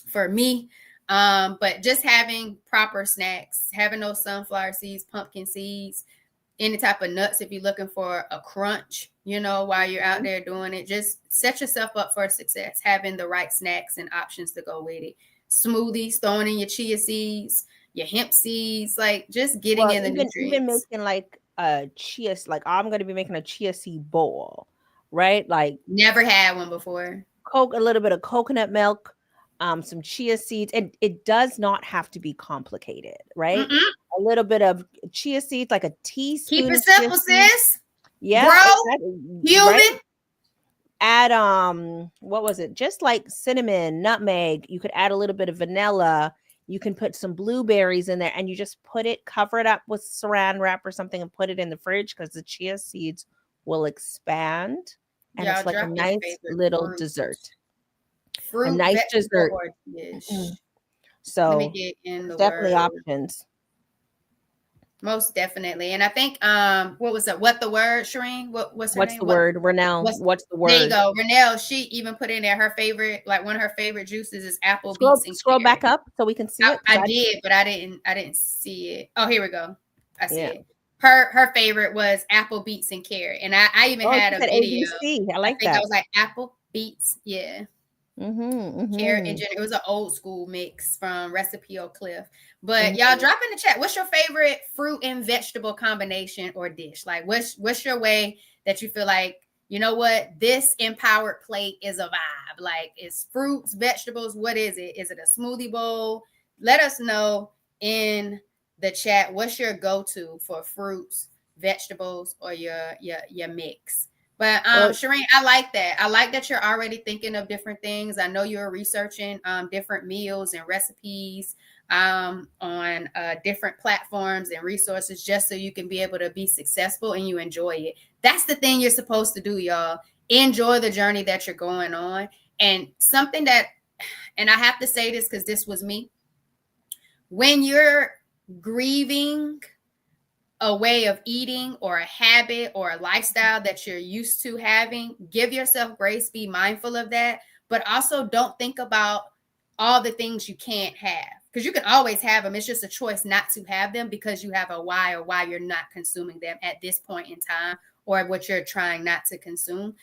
Speaker 2: for me. But just having proper snacks, having those sunflower seeds, pumpkin seeds, any type of nuts if you're looking for a crunch, while you're out there doing it, just set yourself up for success, having the right snacks and options to go with it. Smoothies, throwing in your chia seeds, your hemp seeds, like just getting in the nutrients.
Speaker 1: Even making like a chia, like I'm going to be making a chia seed bowl, right? Like
Speaker 2: never had one before.
Speaker 1: A little bit of coconut milk, some chia seeds, and it does not have to be complicated, right? A little bit of chia seeds, like a teaspoon.
Speaker 2: Keep it simple, sis.
Speaker 1: Yeah,
Speaker 2: bro. Human. Right?
Speaker 1: Add what was it? Just like cinnamon, nutmeg. You could add a little bit of vanilla. You can put some blueberries in there, and you just cover it up with saran wrap or something, and put it in the fridge because the chia seeds will expand, and it's like a nice little dessert.
Speaker 2: Fruit,
Speaker 1: a nice dessert.
Speaker 2: Let me
Speaker 1: So
Speaker 2: get in
Speaker 1: there's
Speaker 2: the
Speaker 1: definitely
Speaker 2: word.
Speaker 1: options.
Speaker 2: Most definitely. And I think what was it? What the word, Shireen? What's her
Speaker 1: What's
Speaker 2: name?
Speaker 1: the
Speaker 2: What
Speaker 1: word? Renell,
Speaker 2: what's
Speaker 1: what's the
Speaker 2: there you
Speaker 1: word?
Speaker 2: go. Renelle, she even put in there her favorite, like one of her favorite juices is apple,
Speaker 1: Scroll
Speaker 2: beets, and
Speaker 1: scroll
Speaker 2: carrot.
Speaker 1: back up so we can see it.
Speaker 2: I
Speaker 1: Because
Speaker 2: did, but I didn't see it. Oh, here we go. I see
Speaker 1: yeah.
Speaker 2: it. Her favorite was apple, beets, and carrot. And I even
Speaker 1: Oh,
Speaker 2: had
Speaker 1: she
Speaker 2: a
Speaker 1: said
Speaker 2: video.
Speaker 1: ABC. I
Speaker 2: I
Speaker 1: like
Speaker 2: think I
Speaker 1: that.
Speaker 2: was like apple, beets, yeah.
Speaker 1: Mm-hmm.
Speaker 2: Carrot and
Speaker 1: Mm-hmm.
Speaker 2: ginger. It was an old school mix from Recipe Oak Cliff. But y'all
Speaker 1: Mm-hmm.
Speaker 2: drop in the chat. What's your favorite fruit and vegetable combination or dish? Like what's your way that you feel like, you know what, this empowered plate is a vibe? Like it's fruits, vegetables. What is it? Is it a smoothie bowl? Let us know in the chat. What's your go-to for fruits, vegetables, or your mix? But
Speaker 1: Well,
Speaker 2: Shireen, I like that. I like that you're already thinking of different things. I know you're researching different meals and recipes on different platforms and resources just so you can be able to be successful and you enjoy it. That's the thing you're supposed to do, y'all. Enjoy the journey that you're going on. And something that, and I have to say this because this was me, when you're grieving a way of eating or a habit or a lifestyle that you're used to having, give yourself grace, be mindful of that, but also don't think about all the things you can't have because you can always have them. It's just a choice not to have them because you have a why or why you're not consuming them at this point in time or what you're trying not to consume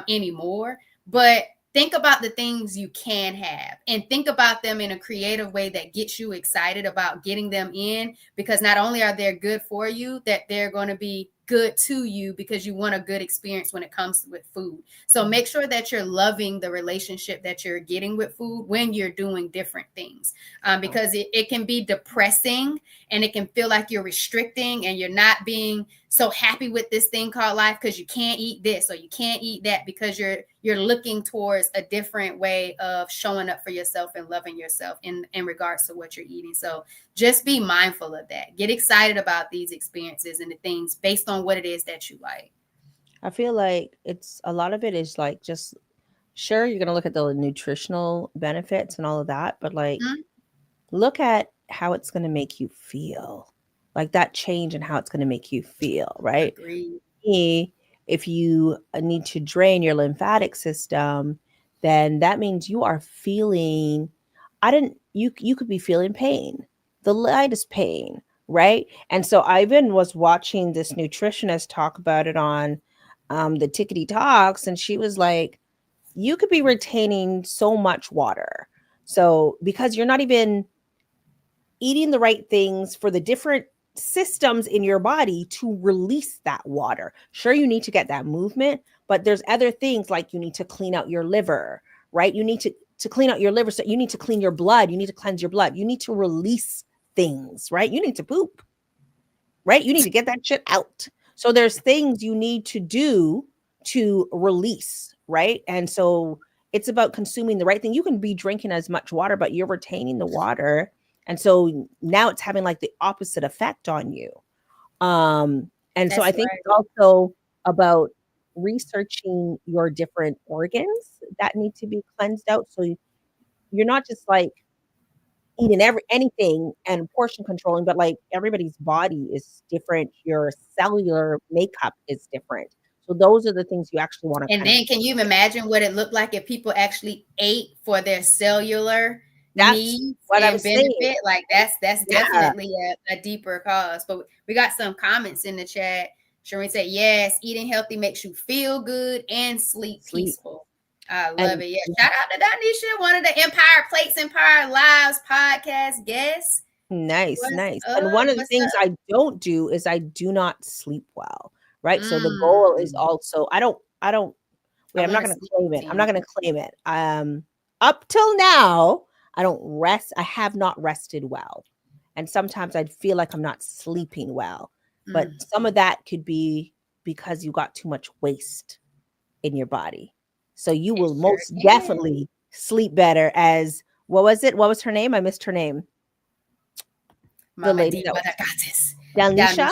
Speaker 2: anymore. But think about the things you can have and think about them in a creative way that gets you excited about getting them in, because not only are they good for you, that they're going to be good to you because you want a good experience when it comes with food. So make sure that you're loving the relationship that you're getting with food when you're doing different things, because it can be depressing and it can feel like you're restricting and you're not being so happy with this thing called life because you can't eat this or you can't eat that because you're looking towards a different way of showing up for yourself and loving yourself in regards to what you're eating. So just be mindful of that. Get excited about these experiences and the things based on what it is that you like.
Speaker 1: I feel like it's a lot of it is like just sure you're gonna look at the nutritional benefits and all of that, but like
Speaker 2: Mm-hmm.
Speaker 1: look at how it's gonna make you feel. Like that change in how it's gonna make you feel, right?
Speaker 2: Agreed.
Speaker 1: Me, if you need to drain your lymphatic system, then that means you are feeling I didn't you could be feeling pain, the lightest pain, right? And so I even was watching this nutritionist talk about it on the Tickety Talks, and she was like, you could be retaining so much water. So because you're not even eating the right things for the different systems in your body to release that water. Sure, you need to get that movement, but there's other things like you need to clean out your liver, right? You need to clean out your liver. So you need to clean your blood. You need to cleanse your blood. You need to release things, right? You need to poop, right? You need to get that shit out. So there's things you need to do to release, right? And so it's about consuming the right thing. You can be drinking as much water, but you're retaining the water. And so now it's having like the opposite effect on you. And so I
Speaker 2: That's
Speaker 1: think
Speaker 2: right.
Speaker 1: it's also about researching your different organs that need to be cleansed out. So you're not just like eating anything and portion controlling, but like everybody's body is different. Your cellular makeup is different. So those are the things you actually want to
Speaker 2: And
Speaker 1: kind of
Speaker 2: then can you imagine what it looked like if people actually ate for their cellular
Speaker 1: that's
Speaker 2: needs
Speaker 1: what I'm
Speaker 2: and
Speaker 1: saying.
Speaker 2: benefit? Like that's
Speaker 1: Yeah.
Speaker 2: definitely a deeper cause. But we got some comments in the chat. Shereen said, yes, eating healthy makes you feel good and sleep
Speaker 1: Sleep.
Speaker 2: peaceful. I love
Speaker 1: And
Speaker 2: it. Yeah. Shout out to Donisha, one of the Empire Plates, Empire Lives podcast guests.
Speaker 1: nice,
Speaker 2: What's
Speaker 1: nice.
Speaker 2: up?
Speaker 1: And one of the
Speaker 2: What's
Speaker 1: things
Speaker 2: up?
Speaker 1: I don't do is I do not sleep well. Right. So the goal is
Speaker 2: Mm,
Speaker 1: also I don't
Speaker 2: I
Speaker 1: wait, I'm not
Speaker 2: want a
Speaker 1: gonna
Speaker 2: sleep
Speaker 1: claim it. I'm not
Speaker 2: routine.
Speaker 1: gonna claim it. Up till now, I don't rest. I have not rested well. And sometimes I feel like I'm not sleeping well. But
Speaker 2: Mm,
Speaker 1: some of that could be because you got too much waste in your body. So you
Speaker 2: it
Speaker 1: will
Speaker 2: sure
Speaker 1: most
Speaker 2: can.
Speaker 1: definitely sleep better as what was it? What was her name? I missed her name. The
Speaker 2: Mama
Speaker 1: lady
Speaker 2: D,
Speaker 1: that
Speaker 2: but I
Speaker 1: was
Speaker 2: got this.
Speaker 1: Dalnisha.
Speaker 2: Dalnisha.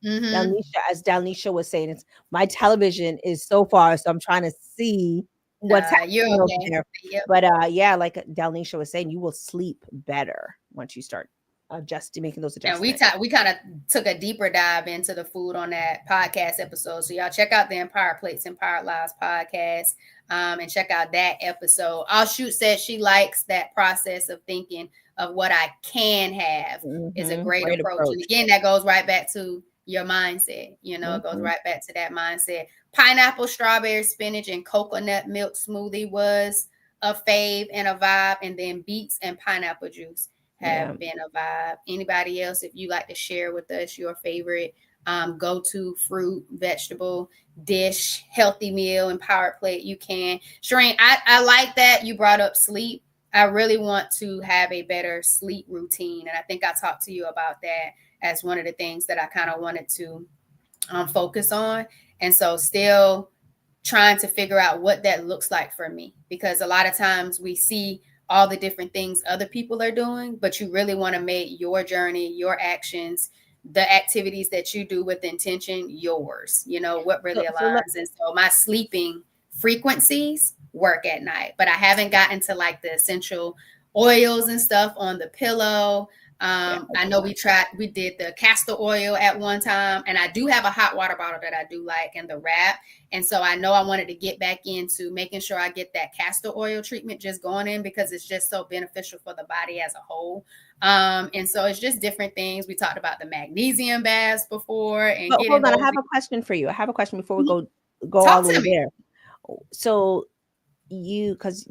Speaker 2: Mm-hmm.
Speaker 1: Dalnisha, as Dalnisha was saying, it's my television is so far, so I'm trying to see. what's
Speaker 2: You're
Speaker 1: happening over
Speaker 2: okay.
Speaker 1: there.
Speaker 2: Yep.
Speaker 1: But yeah, like Dalnisha was saying, you will sleep better once you start adjusting, making those
Speaker 2: And
Speaker 1: adjustments.
Speaker 2: we kind of took a deeper dive into the food on that podcast episode. So y'all check out the Empire Plates, Empire Lives podcast, and check out that episode. All Shoot said she likes that process of thinking of what I can have is a great
Speaker 1: Great
Speaker 2: approach. And
Speaker 1: approach.
Speaker 2: again, that goes right back to your mindset. You know, it goes right back to that mindset. Pineapple, strawberry, spinach, and coconut milk smoothie was a fave and a vibe. And then beets and pineapple juice
Speaker 1: Yeah.
Speaker 2: have been a vibe. Anybody else, if you like to share with us your favorite go-to fruit, vegetable, dish, healthy meal, empowered plate, you can. Shereen, I like that you brought up sleep. I really want to have a better sleep routine. And I think I talked to you about that as one of the things that I kind of wanted to focus on. And so still trying to figure out what that looks like for me, because a lot of times we see all the different things other people are doing, but you really want to make your journey, your actions, the activities that you do with intention, yours, you know, what really
Speaker 1: So
Speaker 2: aligns. And so my sleeping frequencies work at night, but I haven't gotten to like the essential oils and stuff on the pillow.
Speaker 1: yeah.
Speaker 2: I know we did the castor oil at one time, and I do have a hot water bottle that I do like, and the wrap. And so I know I wanted to get back into making sure I get that castor oil treatment just going in, because it's just so beneficial for the body as a whole. And so it's just different things. We talked about the magnesium baths before and
Speaker 1: But
Speaker 2: getting
Speaker 1: hold on, I
Speaker 2: those.
Speaker 1: have a question for you. I have a question before we go all
Speaker 2: Talk
Speaker 1: the
Speaker 2: to
Speaker 1: way
Speaker 2: me.
Speaker 1: there. So because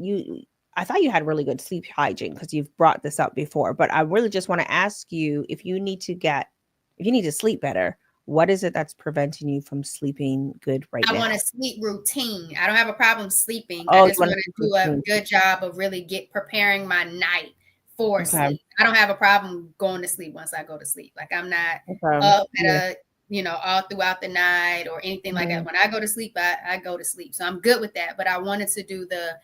Speaker 1: I thought you had really good sleep hygiene because you've brought this up before, but I really just want to ask you if you need to sleep better, what is it that's preventing you from sleeping good right
Speaker 2: I
Speaker 1: now?
Speaker 2: want a sleep routine. I don't have a problem sleeping. I
Speaker 1: Oh, you
Speaker 2: just
Speaker 1: want
Speaker 2: want
Speaker 1: to
Speaker 2: to
Speaker 1: sleep
Speaker 2: do a
Speaker 1: routine.
Speaker 2: good job of really preparing my night for
Speaker 1: Okay.
Speaker 2: sleep. I don't have a problem going to sleep once I go to sleep. Like I'm not
Speaker 1: Okay.
Speaker 2: up at
Speaker 1: Yeah.
Speaker 2: all throughout the night or anything like that.
Speaker 1: Mhm.
Speaker 2: When I go to sleep, I go to sleep. So I'm good with that. But I wanted to do the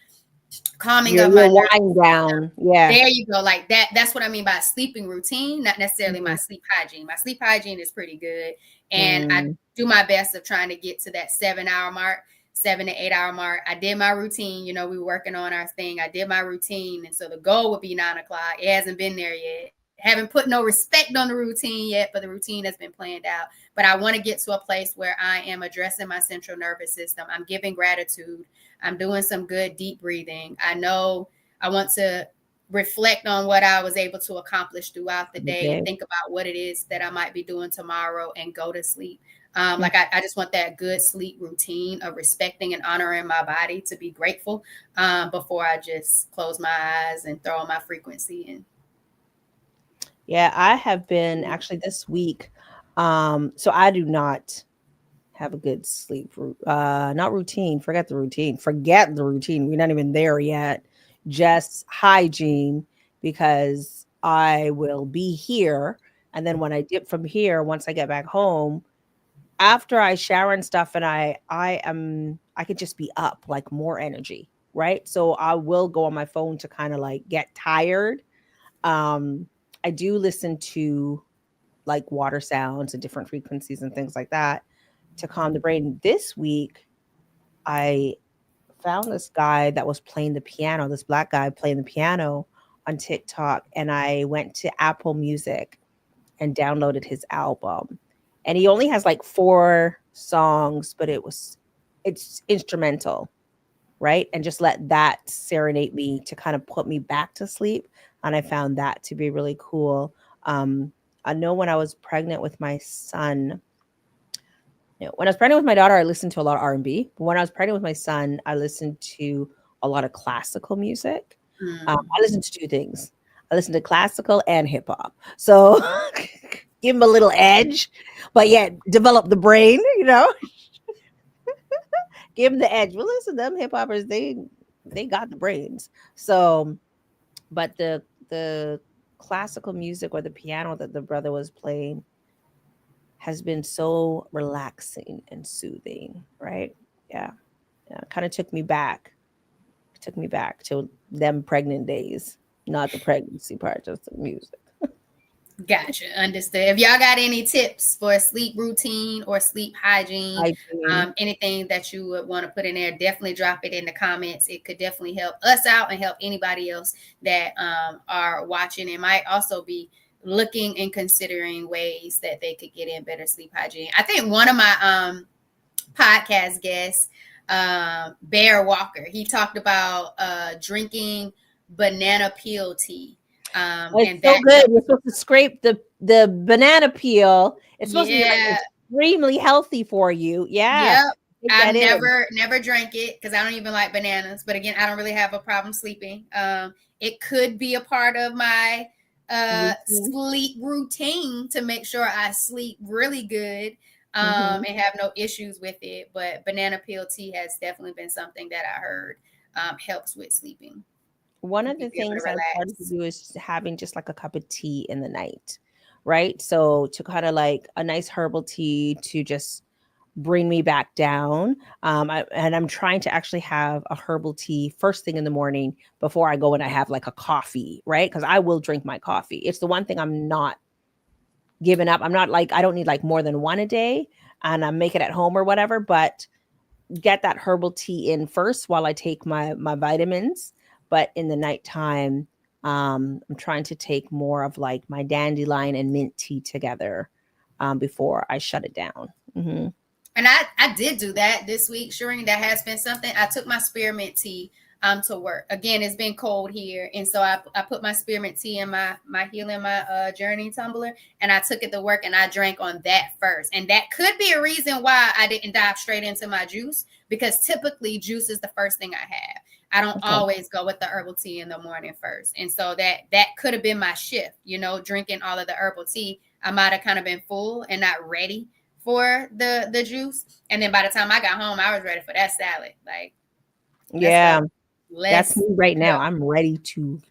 Speaker 2: calming
Speaker 1: You're
Speaker 2: of my
Speaker 1: you're
Speaker 2: nervous
Speaker 1: wind
Speaker 2: system.
Speaker 1: down. Yeah.
Speaker 2: There you go. Like that. That's what I mean by sleeping routine, not necessarily my
Speaker 1: Mhm.
Speaker 2: sleep hygiene. My sleep hygiene is pretty good. And I
Speaker 1: Mm.
Speaker 2: do my best of trying to get to that 7 hour mark, 7 to 8 hour mark. I did my routine. You know, we were working on our thing. I did my routine. And so the goal would be 9 o'clock. It hasn't been there yet. Haven't put no respect on the routine yet, but the routine has been planned out. But I want to get to a place where I am addressing my central nervous system. I'm giving gratitude. I'm doing some good deep breathing. I know I want to reflect on what I was able to accomplish throughout the day and
Speaker 1: Okay.
Speaker 2: think about what it is that I might be doing tomorrow and go to sleep.
Speaker 1: Mm.
Speaker 2: I just want that good sleep routine of respecting and honoring my body to be grateful before I just close my eyes and throw on my frequency. And
Speaker 1: Yeah, I have been actually this week. So I do not have a good not routine. Forget the routine. Forget the routine. We're not even there yet. Just hygiene because I will be here. And then when I dip from here, once I get back home, after I shower and stuff, and I could just be up, like more energy, right? So I will go on my phone to kind of like get tired. Um, I do listen to like water sounds and different frequencies and things like that to calm the brain. This week, I found this guy that was playing the piano, this black guy playing the piano on TikTok, and I went to Apple Music and downloaded his album. And he only has like 4 songs, but it's instrumental, right? And just let that serenade me to kind of put me back to sleep. And I found that to be really cool. Um, I know when I was pregnant with my son, when I was pregnant with my daughter, I listened to a lot of R&B. But when I was pregnant with my son, I listened to a lot of classical music. I listened to 2 things. I listened to classical and hip hop. So give him a little edge, but yet develop the brain, give him the edge. Well, listen, them hip hoppers, they got the brains. So, but the classical music or the piano that the brother was playing has been so relaxing and soothing, right? Yeah. Yeah. Kind of took me back to them pregnant days, not the pregnancy part, just the music.
Speaker 2: Gotcha. Understood. If y'all got any tips for sleep routine or sleep hygiene,
Speaker 1: Hygiene.
Speaker 2: anything that you would want to put in there, definitely drop it in the comments. It could definitely help us out and help anybody else that are watching. It might also be looking and considering ways that they could get in better sleep hygiene. I think one of my podcast guests, Bear Walker, he talked about drinking banana peel tea.
Speaker 1: It's
Speaker 2: And
Speaker 1: so
Speaker 2: that
Speaker 1: good.
Speaker 2: helps.
Speaker 1: You're supposed to scrape the banana peel. It's supposed to be like
Speaker 2: Yeah.
Speaker 1: extremely healthy for you. Yeah.
Speaker 2: Yep.
Speaker 1: Take
Speaker 2: I've
Speaker 1: that in.
Speaker 2: never drank it because I don't even like bananas. But again, I don't really have a problem sleeping. It could be a part of my
Speaker 1: Routine.
Speaker 2: sleep routine to make sure I sleep really good
Speaker 1: Hmm.
Speaker 2: and have no issues with it. But banana peel tea has definitely been something that I heard helps with sleeping.
Speaker 1: One of
Speaker 2: Keep
Speaker 1: the
Speaker 2: you able to
Speaker 1: things I've started to
Speaker 2: relax.
Speaker 1: do is having just like a cup of tea in the night, right? So to kind of like a nice herbal tea to just bring me back down. And I'm trying to actually have a herbal tea first thing in the morning before I go and I have like a coffee, right? Because I will drink my coffee. It's the one thing I'm not giving up. I'm not like, I don't need like more than one a day and I make it at home or whatever, but get that herbal tea in first while I take my vitamins. But in the nighttime, I'm trying to take more of like my dandelion and mint tea together before I shut it down. Hmm.
Speaker 2: And I did do that this week, Shireen. That has been something. I took my spearmint tea to work. Again, it's been cold here. And so I put my spearmint tea in my healing, my journey tumbler, and I took it to work and I drank on that first. And that could be a reason why I didn't dive straight into my juice, because typically juice is the first thing I have. I don't
Speaker 1: Okay.
Speaker 2: always go with the herbal tea in the morning first. And so that could have been my shift, drinking all of the herbal tea. I might have kind of been full and not ready for the juice. And then by the time I got home, I was ready for that salad. Like, let's
Speaker 1: Yeah,
Speaker 2: go.
Speaker 1: that's
Speaker 2: Let's
Speaker 1: me right now.
Speaker 2: go.
Speaker 1: I'm ready to.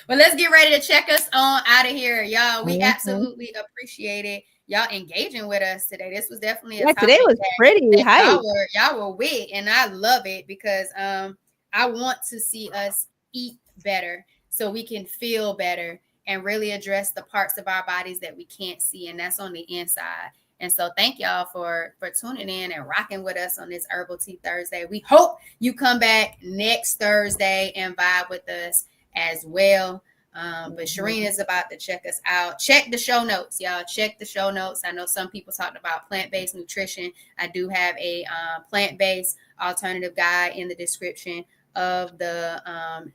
Speaker 2: Well, let's get ready to check us on out of here, y'all. We
Speaker 1: Mhm.
Speaker 2: absolutely appreciate it. Y'all engaging with us today. This was definitely a
Speaker 1: Yeah, today
Speaker 2: topic
Speaker 1: was
Speaker 2: that,
Speaker 1: pretty
Speaker 2: that y'all
Speaker 1: hype.
Speaker 2: were y'all were with, and I love it because I want to see us eat better so we can feel better and really address the parts of our bodies that we can't see, and that's on the inside. And so thank y'all for tuning in and rocking with us on this Herbal Tea Thursday. We hope you come back next Thursday and vibe with us as well. But
Speaker 1: Mhm.
Speaker 2: Shireen is about to check us out. Check the show notes, y'all. Check the show notes. I know some people talked about plant-based nutrition. I do have a plant-based alternative guide in the description of the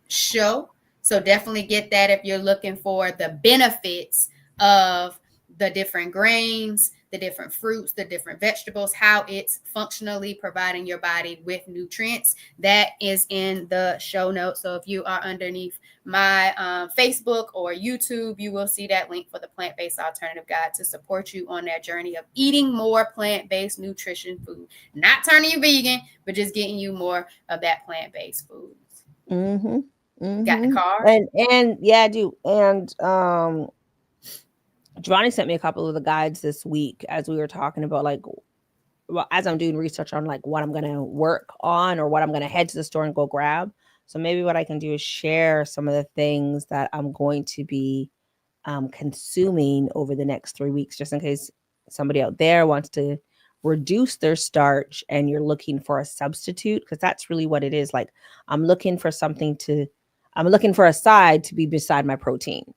Speaker 2: show. So definitely get that if you're looking for the benefits of the different grains, the different fruits, the different vegetables, how it's functionally providing your body with nutrients. That is in the show notes. So if you are underneath my Facebook or YouTube, you will see that link for the plant-based alternative guide to support you on that journey of eating more plant-based nutrition food. Not turning you vegan, but just getting you more of that plant-based food.
Speaker 1: Mhm.
Speaker 2: Got the
Speaker 1: Mhm.
Speaker 2: card?
Speaker 1: And yeah, I do. And Johnny sent me a couple of the guides this week as we were talking about like, well, as I'm doing research on like what I'm gonna work on or what I'm gonna head to the store and go grab. So maybe what I can do is share some of the things that I'm going to be consuming over the next 3 weeks, just in case somebody out there wants to reduce their starch and you're looking for a substitute, because that's really what it is. Like, I'm looking for something to, I'm looking for a side to be beside my protein,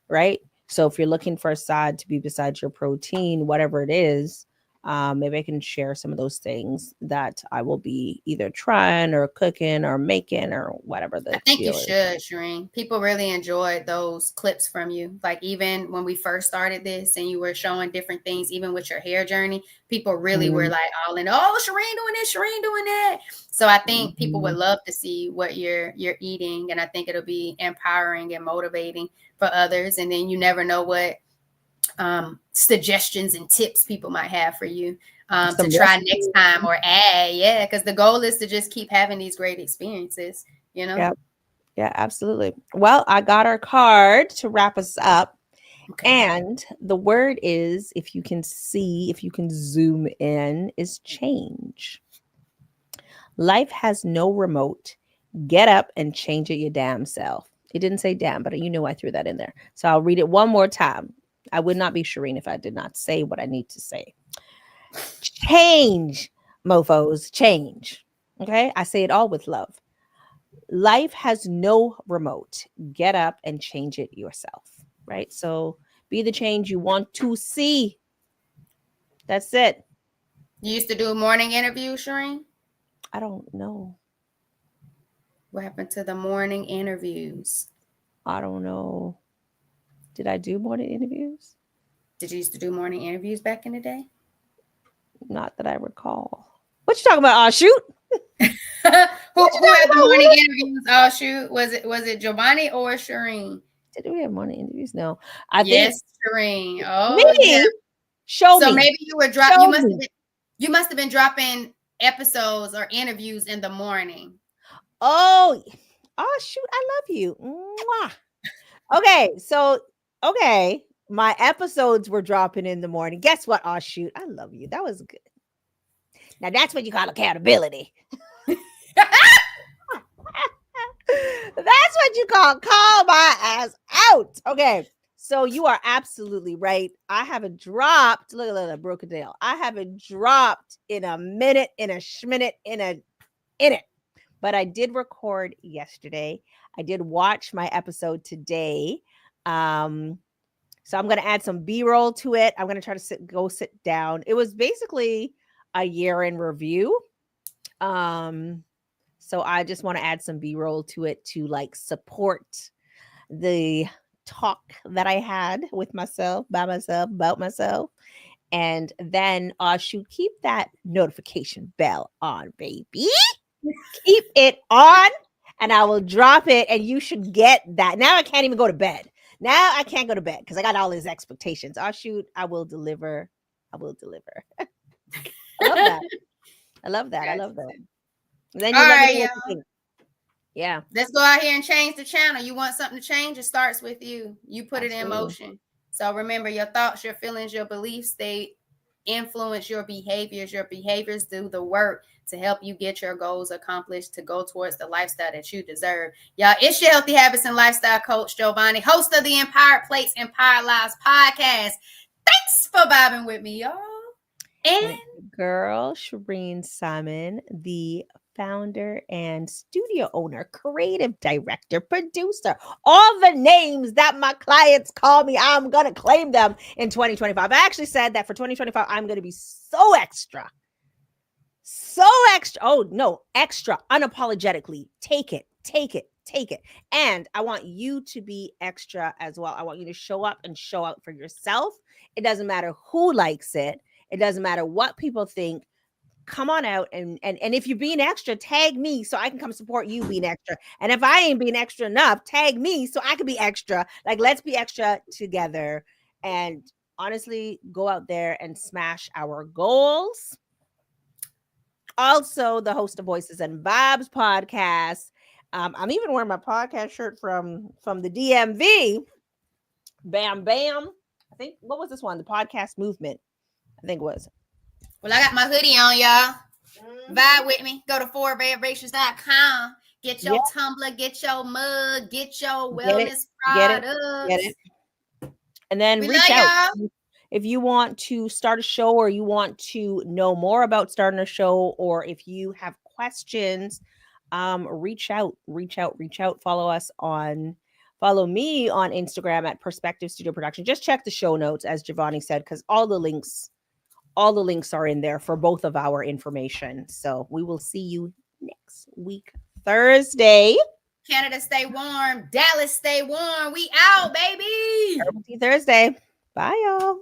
Speaker 1: right? So if you're looking for a side to be beside your protein, whatever it is, maybe I can share some of those things that I will be either trying or cooking or making or whatever
Speaker 2: I
Speaker 1: the
Speaker 2: think you
Speaker 1: deal is.
Speaker 2: should, Shireen. People really enjoyed those clips from you. Like even when we first started this and you were showing different things, even with your hair journey, people really were
Speaker 1: Mm-hmm.
Speaker 2: like all in, oh, Shireen doing this, Shireen doing that. So I think people
Speaker 1: Mm-hmm.
Speaker 2: would love to see what you're eating. And I think it'll be empowering and motivating for others. And then you never know what suggestions and tips people might have for you to
Speaker 1: Some
Speaker 2: try next
Speaker 1: recipes.
Speaker 2: time or add. Yeah, because the goal is to just keep having these great experiences, you know?
Speaker 1: Yeah, yeah, absolutely. Well, I got our card to wrap us up.
Speaker 2: Okay.
Speaker 1: And the word is, if you can see, if you can zoom in, is change. Life has no remote. Get up and change it your damn self. It didn't say damn, but you knew I threw that in there. So I'll read it one more time. I would not be Shireen if I did not say what I need to say. Change, mofos, change. Okay? I say it all with love. Life has no remote. Get up and change it yourself. Right? So be the change you want to see. That's it.
Speaker 2: You used to do morning interviews, Shireen?
Speaker 1: I don't know.
Speaker 2: What happened to the morning interviews?
Speaker 1: I don't know. Did I do morning interviews?
Speaker 2: Did you used to do morning interviews back in the day?
Speaker 1: Not that I recall. What you talking about? Oh, shoot.
Speaker 2: who had the morning interviews? Oh shoot, was it Giovanni or Shireen?
Speaker 1: Did we have morning interviews? No,
Speaker 2: Yes, Shireen. Oh,
Speaker 1: me.
Speaker 2: yeah.
Speaker 1: Show
Speaker 2: so
Speaker 1: me.
Speaker 2: Maybe you were dropping. You must have been dropping episodes or interviews in the morning.
Speaker 1: Oh shoot! I love you. Mwah. Okay, my episodes were dropping in the morning. Guess what? Oh shoot! I love you. That was good. Now that's what you call accountability. That's what you call my ass out. Okay. So you are absolutely right. I haven't dropped. Look at that, broken down. I haven't dropped in a minute, in a schminute, in it. But I did record yesterday. I did watch my episode today. So I'm gonna add some B-roll to it. I'm gonna try to sit down. It was basically a year in review. So I just want to add some B-roll to it to like support the talk that I had with myself, by myself, about myself. And then shoot, keep that notification bell on, baby. Keep it on, and I will drop it, and you should get that. Now I can't even go to bed. Now I can't go to bed because I got all these expectations. Oh shoot, I will deliver. I will deliver. I love that. I love that. I love that. And then you let me know what you think. Yeah.
Speaker 2: Let's go out here and change the channel. You want something to change? It starts with you. You put it in motion. So remember, your thoughts, your feelings, your beliefs, they influence your behaviors. Your behaviors do the work to help you get your goals accomplished, to go towards the lifestyle that you deserve. Y'all, it's your Healthy Habits and Lifestyle Coach, Giovanni, host of the Empowered Plates, Empowered Lives podcast. Thanks for vibing with me, y'all. And
Speaker 1: girl, Shireen Simon, the founder and studio owner, creative director, producer, all the names that my clients call me, I'm going to claim them in 2025. I actually said that for 2025, I'm going to be so extra. Oh, no, extra, unapologetically. Take it. And I want you to be extra as well. I want you to show up and show out for yourself. It doesn't matter who likes it. It doesn't matter what people think. Come on out and if you're being extra, tag me so I can come support you being extra. And if I ain't being extra enough, tag me so I can be extra. Like, let's be extra together. And honestly, go out there and smash our goals. Also, the host of Voices and Vibes podcast. I'm even wearing my podcast shirt from the DMV. Bam, bam. I think, what was this one? The podcast movement. I think it was.
Speaker 2: Well, I got my hoodie on, y'all. Vibe with me. Go to forwardvibrations.com. Get your tumbler, get your mug, get your wellness products.
Speaker 1: Get it. And then reach out. If you want to start a show, or you want to know more about starting a show, or if you have questions, reach out. Follow me on Instagram at Perspective Studio Production. Just check the show notes, as Giovanni said, because all the links are in there for both of our information. So we will see you next week, Thursday.
Speaker 2: Canada, stay warm. Dallas, stay warm. We out, baby.
Speaker 1: Thursday. Bye, y'all.